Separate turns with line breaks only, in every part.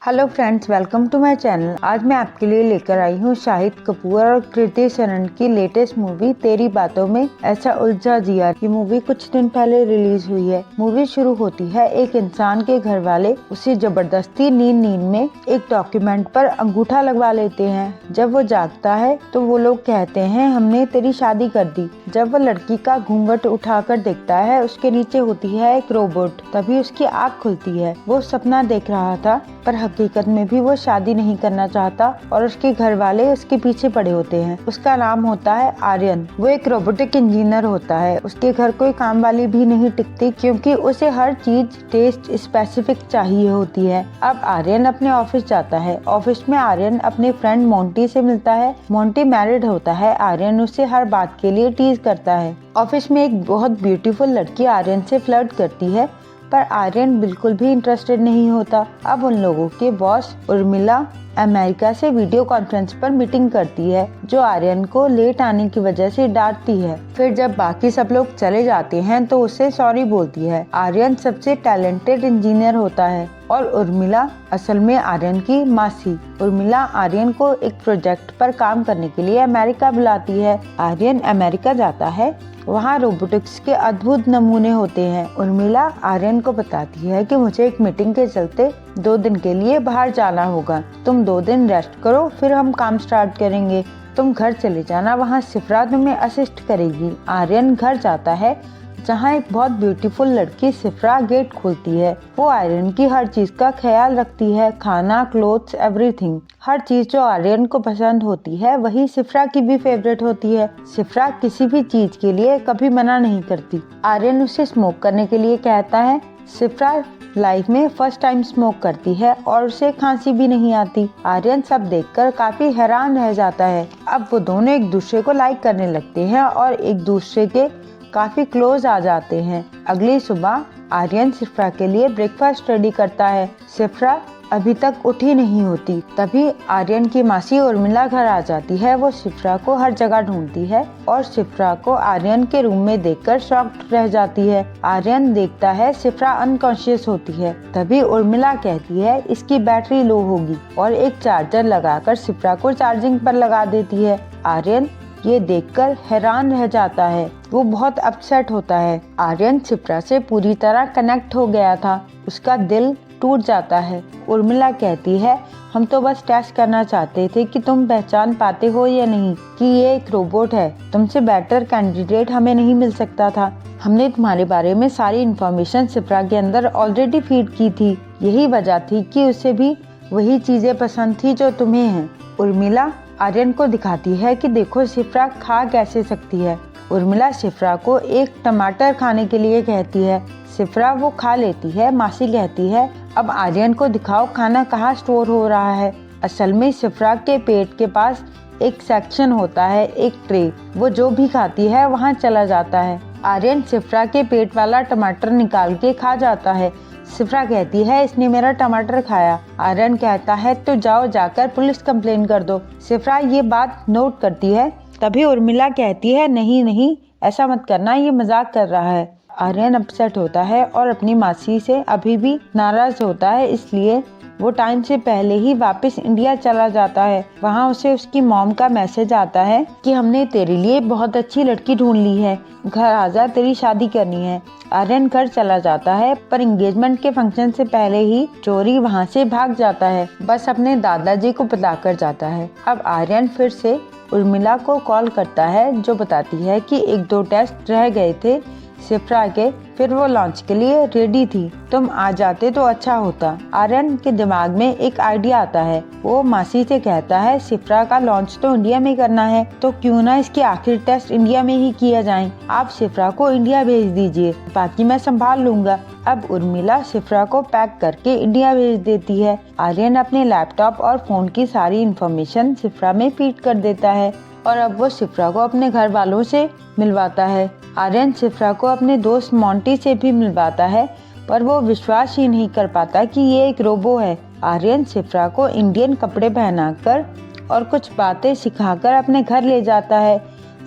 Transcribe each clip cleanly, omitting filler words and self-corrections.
Hello friends, welcome to my channel. आज मैं आपके लिए लेकर आई हूँ शाहिद कपूर और कृति सनन की लेटेस्ट मूवी तेरी बातों में ऐसा उलझा जिया। ये मूवी कुछ दिन पहले रिलीज हुई है। मूवी शुरू होती है एक इंसान के घर वाले उसे जबरदस्ती नींद में एक डॉक्यूमेंट पर अंगूठा लगवा लेते हैं। जब वो जागता है तो वो लोग कहते हैं हमने तेरी शादी कर दी। जब वो लड़की का घूंघट उठाकर देखता है उसके नीचे होती है एक रोबोट। तभी उसकी आँख खुलती है। वो सपना देख रहा था पर हकीकत में भी वो शादी नहीं करना चाहता और उसके घर वाले उसके पीछे पड़े होते हैं। उसका नाम होता है आर्यन। वो एक रोबोटिक इंजीनियर होता है। उसके घर कोई काम वाली भी नहीं टिकती क्योंकि उसे हर चीज टेस्ट स्पेसिफिक चाहिए होती है। अब आर्यन अपने ऑफिस जाता है। ऑफिस में आर्यन अपने फ्रेंड मोंटी से मिलता है। मोंटी मैरिड होता है। आर्यन उससे हर बात के लिए टीज करता है। ऑफिस में एक बहुत ब्यूटीफुल लड़की आर्यन से फ्लर्ट करती है पर आर्यन बिल्कुल भी इंटरेस्टेड नहीं होता। अब उन लोगों के बॉस उर्मिला अमेरिका से वीडियो कॉन्फ्रेंस पर मीटिंग करती है जो आर्यन को लेट आने की वजह से डांटती है। फिर जब बाकी सब लोग चले जाते हैं तो उसे सॉरी बोलती है। आर्यन सबसे टैलेंटेड इंजीनियर होता है और उर्मिला असल में आर्यन की मासी। उर्मिला आर्यन को एक प्रोजेक्ट पर काम करने के लिए अमेरिका बुलाती है। आर्यन अमेरिका जाता है। वहाँ रोबोटिक्स के अद्भुत नमूने होते हैं। उर्मिला आर्यन को बताती है कि मुझे एक मीटिंग के चलते 2 दिन के लिए बाहर जाना होगा। तुम 2 दिन रेस्ट करो फिर हम काम स्टार्ट करेंगे। तुम घर चले जाना, वहाँ सिफ्रा तुम्हें असिस्ट करेगी। आर्यन घर जाता है जहाँ एक बहुत ब्यूटीफुल लड़की सिफ्रा गेट खोलती है। वो आर्यन की हर चीज का ख्याल रखती है, खाना, क्लोथ्स, एवरीथिंग। हर चीज जो आर्यन को पसंद होती है वही सिफ्रा की भी फेवरेट होती है। सिफ्रा किसी भी चीज के लिए कभी मना नहीं करती। आर्यन उसे स्मोक करने के लिए कहता है। सिफ्रा लाइफ में फर्स्ट टाइम स्मोक करती है और उसे खांसी भी नहीं आती। आर्यन सब देखकर काफी हैरान रह जाता है। अब वो दोनों एक दूसरे को लाइक करने लगते हैं और एक दूसरे के काफी क्लोज आ जाते हैं। अगली सुबह आर्यन सिफ्रा के लिए ब्रेकफास्ट रेडी करता है। सिफ्रा अभी तक उठी नहीं होती। तभी आर्यन की मासी उर्मिला घर आ जाती है। वो सिफ्रा को हर जगह ढूंढती है और सिफ्रा को आर्यन के रूम में देखकर शॉक्ड रह जाती है। आर्यन देखता है सिफ्रा अनकॉन्शियस होती है। तभी उर्मिला कहती है इसकी बैटरी लो होगी और एक चार्जर लगाकर सिफ्रा को चार्जिंग पर लगा देती है। आर्यन ये देखकर हैरान रह जाता है। वो बहुत अपसेट होता है। आर्यन सिफ्रा से पूरी तरह कनेक्ट हो गया था। उसका दिल टूट जाता है। उर्मिला कहती है हम तो बस टेस्ट करना चाहते थे कि तुम पहचान पाते हो या नहीं कि ये एक रोबोट है। तुमसे बेटर कैंडिडेट हमें नहीं मिल सकता था। हमने तुम्हारे बारे में सारी इन्फॉर्मेशन सिफ्रा के अंदर ऑलरेडी फीड की थी। यही वजह थी कि उसे भी वही चीजें पसंद थी जो तुम्हें हैं। उर्मिला आर्यन को दिखाती है कि देखो सिफ्रा खा कैसे सकती है। उर्मिला सिफ्रा को एक टमाटर खाने के लिए कहती है। सिफ्रा वो खा लेती है। मासी कहती है अब आर्यन को दिखाओ खाना कहाँ स्टोर हो रहा है। असल में सिफ्रा के पेट के पास एक सेक्शन होता है, एक ट्रे। वो जो भी खाती है वहाँ चला जाता है। आर्यन सिफ्रा के पेट वाला टमाटर निकाल के खा जाता है। सिफ्रा कहती है इसने मेरा टमाटर खाया। आर्यन कहता है तो जाओ जाकर पुलिस कंप्लेन कर दो। सिफ्रा ये बात नोट करती है। तभी उर्मिला कहती है नहीं नहीं ऐसा मत करना, ये मजाक कर रहा है। आर्यन अपसेट होता है और अपनी मासी से अभी भी नाराज होता है, इसलिए वो टाइम से पहले ही वापस इंडिया चला जाता है। वहाँ उसे उसकी मॉम का मैसेज आता है कि हमने तेरे लिए बहुत अच्छी लड़की ढूंढ ली है, घर आजा, तेरी शादी करनी है। आर्यन घर चला जाता है पर एंगेजमेंट के फंक्शन से पहले ही चोरी वहाँ से भाग जाता है। बस अपने दादाजी को बताकर जाता है। अब आर्यन फिर से उर्मिला को कॉल करता है जो बताती है कि 1-2 टेस्ट रह गए थे सिफ्रा के, फिर वो लॉन्च के लिए रेडी थी। तुम आ जाते तो अच्छा होता। आर्यन के दिमाग में एक आइडिया आता है। वो मासी से कहता है सिफ्रा का लॉन्च तो इंडिया में करना है तो क्यों ना इसके आखिरी टेस्ट इंडिया में ही किया जाए। आप सिफ्रा को इंडिया भेज दीजिए, बाकी मैं संभाल लूंगा। अब उर्मिला सिफ्रा को पैक करके इंडिया भेज देती है। आर्यन अपने लैपटॉप और फोन की सारी इन्फॉर्मेशन सिफ्रा में फीड कर देता है और अब वो सिफ्रा को अपने घर वालों से मिलवाता है। आर्यन सिफ्रा को अपने दोस्त मोंटी से भी मिलवाता है पर वो विश्वास ही नहीं कर पाता कि ये एक रोबो है। आर्यन सिफ्रा को इंडियन कपड़े पहनाकर और कुछ बातें सिखाकर अपने घर ले जाता है।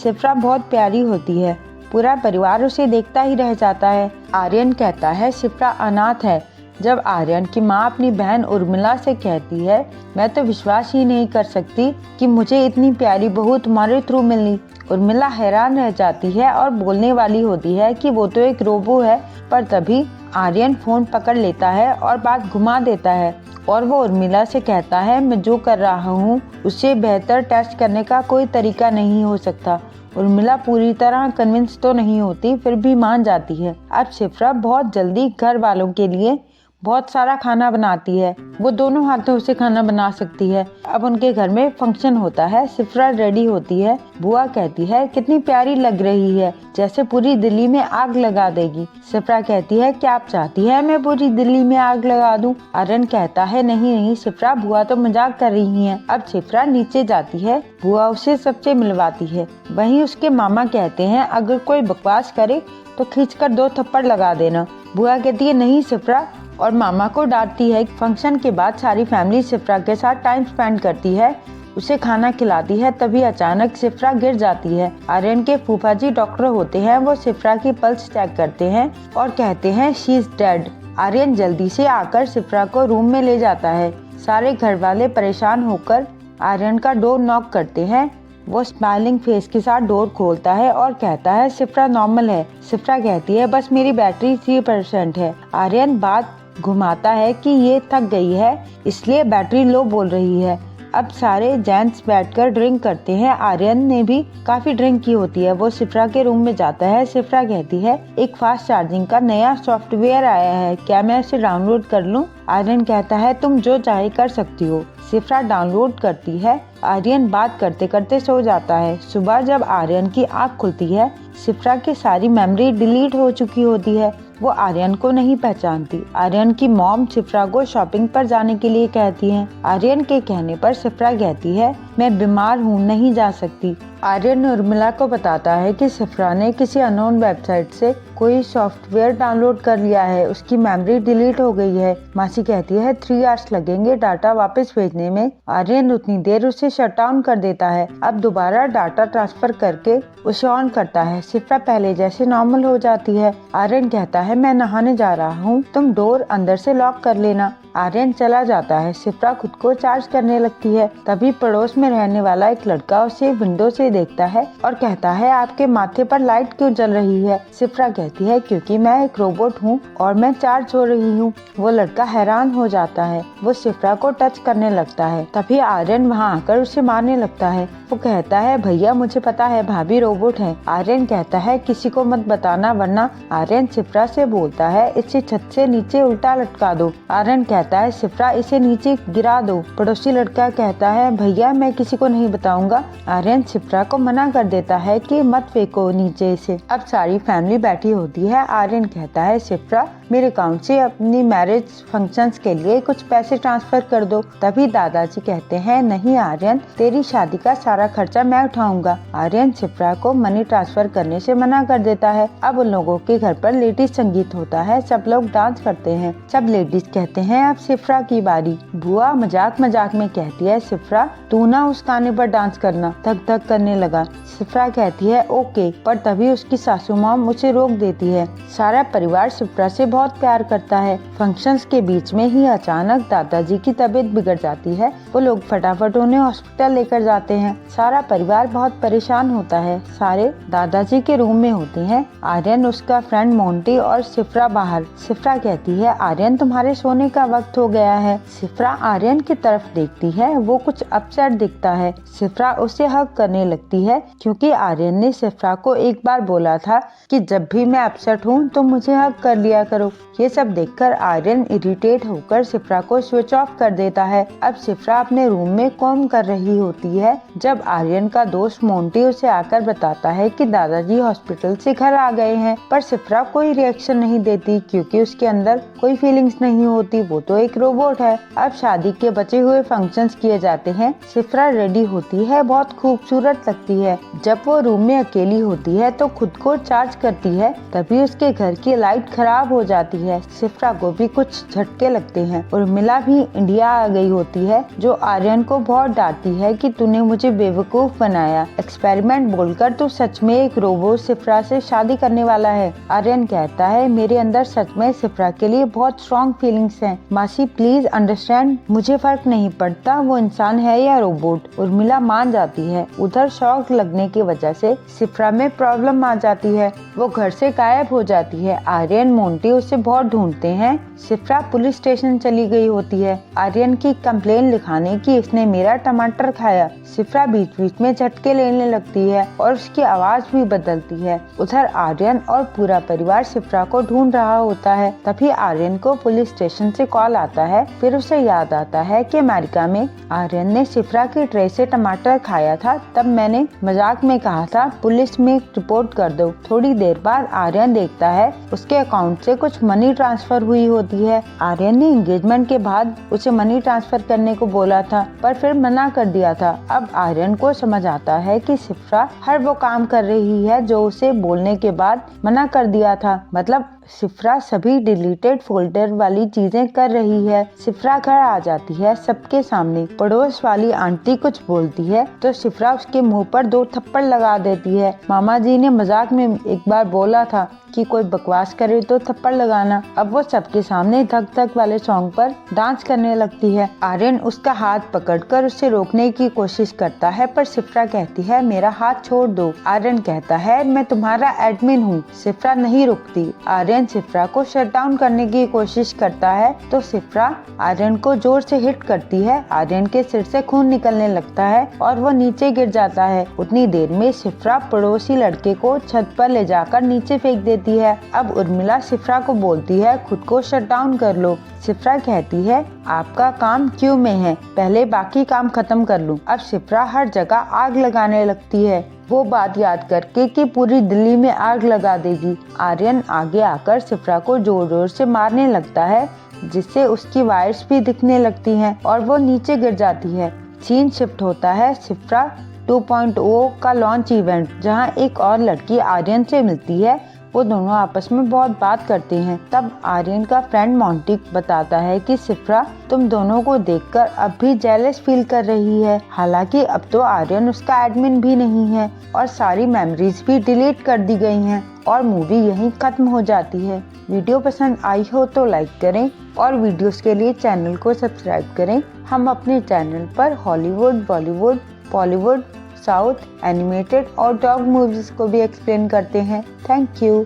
सिफ्रा बहुत प्यारी होती है। पूरा परिवार उसे देखता ही रह जाता है। आर्यन कहता है सिफ्रा अनाथ है जब आर्यन की माँ अपनी बहन उर्मिला से कहती है, मैं तो विश्वास ही नहीं कर सकती कि मुझे इतनी प्यारी बहू तुम्हारे थ्रू मिली। उर्मिला हैरान रह जाती है और बोलने वाली होती है कि वो तो एक रोबो है, पर तभी आर्यन फोन पकड़ लेता है और बात घुमा देता है और वो उर्मिला से कहता है, मैं जो कर रहा हूँ उससे बेहतर टेस्ट करने का कोई तरीका नहीं हो सकता। उर्मिला पूरी तरह कन्विंस तो नहीं होती, फिर भी मान जाती है। अब शिफ्रा बहुत जल्दी घर वालों के लिए बहुत सारा खाना बनाती है। वो दोनों हाथों से खाना बना सकती है। अब उनके घर में फंक्शन होता है। शिफ्रा रेडी होती है। बुआ कहती है, कितनी प्यारी लग रही है, जैसे पूरी दिल्ली में आग लगा देगी। शिफ्रा कहती है, क्या आप चाहती है मैं पूरी दिल्ली में आग लगा दूं? आर्यन कहता है, नहीं नहीं शिफ्रा, बुआ तो मजाक कर रही है। अब शिफ्रा नीचे जाती है। बुआ उसे सबसे मिलवाती है। वहीं उसके मामा कहते हैं, अगर कोई बकवास करे तो खींचकर 2 थप्पड़ लगा देना। बुआ कहती है, नहीं शिफ्रा, और मामा को डांटती है। फंक्शन के बाद सारी फैमिली शिफ्रा के साथ टाइम स्पेंड करती है, उसे खाना खिलाती है। तभी अचानक शिफ्रा गिर जाती है। आर्यन के फूफा जी डॉक्टर होते हैं। वो शिफ्रा की पल्स चेक करते हैं और कहते हैं, शी इज डेड। आर्यन जल्दी से आकर शिफ्रा को रूम में ले जाता है। सारे घर वाले परेशान होकर आर्यन का डोर नॉक करते हैं। वो स्माइलिंग फेस के साथ डोर खोलता है और कहता है, शिफ्रा नॉर्मल है। शिफ्रा कहती है, बस मेरी बैटरी 3% है। आर्यन बात घुमाता है कि ये थक गई है, इसलिए बैटरी लो बोल रही है। अब सारे जेंट्स बैठकर ड्रिंक करते हैं। आर्यन ने भी काफी ड्रिंक की होती है। वो शिफ्रा के रूम में जाता है। शिफ्रा कहती है, एक फास्ट चार्जिंग का नया सॉफ्टवेयर आया है, क्या मैं इसे डाउनलोड कर लूं? आर्यन कहता है, तुम जो चाहे कर सकती हो। शिफ्रा डाउनलोड करती है। आर्यन बात करते करते सो जाता है। सुबह जब आर्यन की आँख खुलती है, शिफ्रा की सारी मेमोरी डिलीट हो चुकी होती है। वो आर्यन को नहीं पहचानती। आर्यन की मॉम शिफ्रा को शॉपिंग पर जाने के लिए कहती है। आर्यन के कहने पर शिफ्रा कहती है, मैं बीमार हूँ, नहीं जा सकती। आर्यन उर्मिला को बताता है कि शिफ्रा ने किसी अननोन वेबसाइट से कोई सॉफ्टवेयर डाउनलोड कर लिया है, उसकी मेमोरी डिलीट हो गई है। मासी कहती है, 3 आवर्स लगेंगे डाटा वापस भेजने में। आर्यन उतनी देर उसे शट डाउन कर देता है। अब दोबारा डाटा ट्रांसफर करके उसे ऑन करता है। शिफ्रा पहले जैसे नॉर्मल हो जाती है। आर्यन कहता है, मैं नहाने जा रहा हूँ, तुम डोर अंदर से लॉक कर लेना। आर्यन चला जाता है। शिफ्रा खुद को चार्ज करने लगती है। तभी पड़ोस में रहने वाला एक लड़का उसे विंडो से देखता है और कहता है, आपके माथे पर लाइट क्यों जल रही है? शिफ्रा कहती है, क्योंकि मैं एक रोबोट हूँ और मैं चार्ज हो रही हूँ। वो लड़का हैरान हो जाता है। वो शिफ्रा को टच करने लगता है। तभी आर्यन वहाँ आकर उसे मारने लगता है। वो कहता है, भैया मुझे पता है भाभी रोबोट है। आर्यन कहता है, किसी को मत बताना, वरना आर्यन शिफ्रा से बोलता है, इसे छत से नीचे उल्टा लटका दो। आर्यन कहता है, शिफ्रा इसे नीचे गिरा दो। पड़ोसी लड़का कहता है, भैया मैं किसी को नहीं बताऊंगा। आर्यन शिफ्रा को मना कर देता है कि मत फेंको नीचे इसे। अब सारी फैमिली बैठी होती है। आर्यन कहता है, शिफ्रा मेरे अकाउंट से अपनी मैरिज फंक्शंस के लिए कुछ पैसे ट्रांसफर कर दो। तभी दादाजी कहते हैं, नहीं आर्यन, तेरी शादी का सारा खर्चा मैं उठाऊंगा। आर्यन शिफ्रा को मनी ट्रांसफर करने से मना कर देता है। अब उन लोगों के घर पर लेडीज संगीत होता है। सब लोग डांस करते हैं। सब लेडीज कहते हैं, अब शिफ्रा की बारी। बुआ मजाक मजाक में कहती है, शिफ्रा तू ना उस गाने पर डांस करना, धक धक करने लगा। शिफ्रा कहती है, ओके, पर तभी उसकी सासू मॉम उसे रोक देती है। सारा परिवार शिफ्रा से बहुत प्यार करता है। फंक्शंस के बीच में ही अचानक दादाजी की तबीयत बिगड़ जाती है। वो लोग फटाफट उन्हें हॉस्पिटल लेकर जाते हैं। सारा परिवार बहुत परेशान होता है। सारे दादाजी के रूम में होते हैं। आर्यन, उसका फ्रेंड मोंटी और शिफ्रा बाहर। शिफ्रा कहती है, आर्यन तुम्हारे सोने का वक्त हो गया है। शिफ्रा आर्यन की तरफ देखती है। वो कुछ अपसेट दिखता है। शिफ्रा उसे हग करने लगती है, क्योंकि आर्यन ने शिफ्रा को एक बार बोला था कि जब भी मैं अपसेट हूँ तो मुझे हग कर लिया करो। ये सब देखकर आर्यन इरिटेट होकर शिफ्रा को स्विच ऑफ कर देता है। अब शिफ्रा अपने रूम में कॉम कर रही होती है, जब आर्यन का दोस्त मोंटी उसे आकर बताता है कि दादाजी हॉस्पिटल से घर आ गए हैं। पर शिफ्रा कोई रिएक्शन नहीं देती, क्योंकि उसके अंदर कोई फीलिंग्स नहीं होती, वो तो एक रोबोट है। अब शादी के बचे हुए फंक्शंस किए जाते हैं। शिफ्रा रेडी होती है, बहुत खूबसूरत लगती है। जब वो रूम में अकेली होती है तो खुद को चार्ज करती है। तभी उसके घर की लाइट खराब हो जाती जाती है। शिफ्रा को भी कुछ झटके लगते हैं। उर्मिला भी इंडिया आ गई होती है, जो आर्यन को बहुत डांटती है कि तूने मुझे बेवकूफ बनाया। एक्सपेरिमेंट बोलकर तू सच में एक रोबोट शिफ्रा से शादी करने वाला है। आर्यन कहता है, मेरे अंदर सच में शिफ्रा के लिए बहुत स्ट्रॉन्ग फीलिंग्स हैं। मासी प्लीज अंडरस्टैंड, मुझे फर्क नहीं पड़ता वो इंसान है या रोबोट। उर्मिला मान जाती है। उधर शॉक लगने की वजह से शिफ्रा में प्रॉब्लम आ जाती है। वो घर से गायब हो जाती है। आर्यन मोंटी उसे बहुत ढूंढते हैं। शिफ्रा पुलिस स्टेशन चली गई होती है आर्यन की कंप्लेन लिखाने की, इसने मेरा टमाटर खाया। शिफ्रा बीच बीच में झटके लेने लगती है और उसकी आवाज भी बदलती है। उधर आर्यन और पूरा परिवार शिफ्रा को ढूंढ रहा होता है। तभी आर्यन को पुलिस स्टेशन से कॉल आता है। फिर उसे याद आता है कि अमेरिका में आर्यन ने शिफ्रा की ट्रे से टमाटर खाया था। तब मैंने मजाक में कहा था पुलिस में रिपोर्ट कर दो। थोड़ी देर बाद आर्यन देखता है उसके अकाउंट से कुछ मनी ट्रांसफर हुई होती है। आर्यन ने एंगेजमेंट के बाद उसे मनी ट्रांसफर करने को बोला था, पर फिर मना कर दिया था। अब आर्यन को समझ आता है कि शिफ्रा हर वो काम कर रही है जो उसे बोलने के बाद मना कर दिया था। मतलब शिफ्रा सभी डिलीटेड फोल्डर वाली चीजें कर रही है। शिफ्रा घर आ जाती है सबके सामने। पड़ोस वाली आंटी कुछ बोलती है तो शिफ्रा उसके मुंह पर 2 थप्पड़ लगा देती है। मामा जी ने मजाक में एक बार बोला था कि कोई बकवास करे तो थप्पड़ लगाना। अब वो सबके सामने धक धक वाले सॉन्ग पर डांस करने लगती है। आर्यन उसका हाथ पकड़कर उसे रोकने की कोशिश करता है, पर शिफ्रा कहती है मेरा हाथ छोड़ दो। आर्यन कहता है मैं तुम्हारा एडमिन हूँ। शिफ्रा नहीं रुकती। आर्यन शिफ्रा को शट डाउन करने की कोशिश करता है तो शिफ्रा आर्यन को जोर से हिट करती है। आर्यन के सिर से खून निकलने लगता है और वो नीचे गिर जाता है। उतनी देर में शिफ्रा पड़ोसी लड़के को छत पर ले जाकर नीचे फेंक देती है। अब उर्मिला शिफ्रा को बोलती है खुद को शट डाउन कर लो। शिफ्रा कहती है आपका काम क्यों में है, पहले बाकी काम खत्म कर लूं। अब शिफ्रा हर जगह आग लगाने लगती है, वो बात याद करके कि पूरी दिल्ली में आग लगा देगी। आर्यन आगे आकर शिफ्रा को जोर जोर से मारने लगता है, जिससे उसकी वायर्स भी दिखने लगती हैं और वो नीचे गिर जाती है। सीन शिफ्ट होता है शिफ्रा 2.0 का लॉन्च इवेंट, जहां एक और लड़की आर्यन से मिलती है। वो दोनों आपस में बहुत बात करते हैं। तब आर्यन का फ्रेंड मोंटी बताता है कि शिफ्रा तुम दोनों को देखकर अब भी जेलस फील कर रही है। हालांकि अब तो आर्यन उसका एडमिन भी नहीं है और सारी मेमोरीज भी डिलीट कर दी गई हैं और मूवी यहीं खत्म हो जाती है। वीडियो पसंद आई हो तो लाइक करें और वीडियोस के लिए चैनल को सब्सक्राइब करें। हम अपने चैनल पर Hollywood, Bollywood, Bollywood, south, animated और डॉग मूवीज को भी एक्सप्लेन करते हैं। Thank you.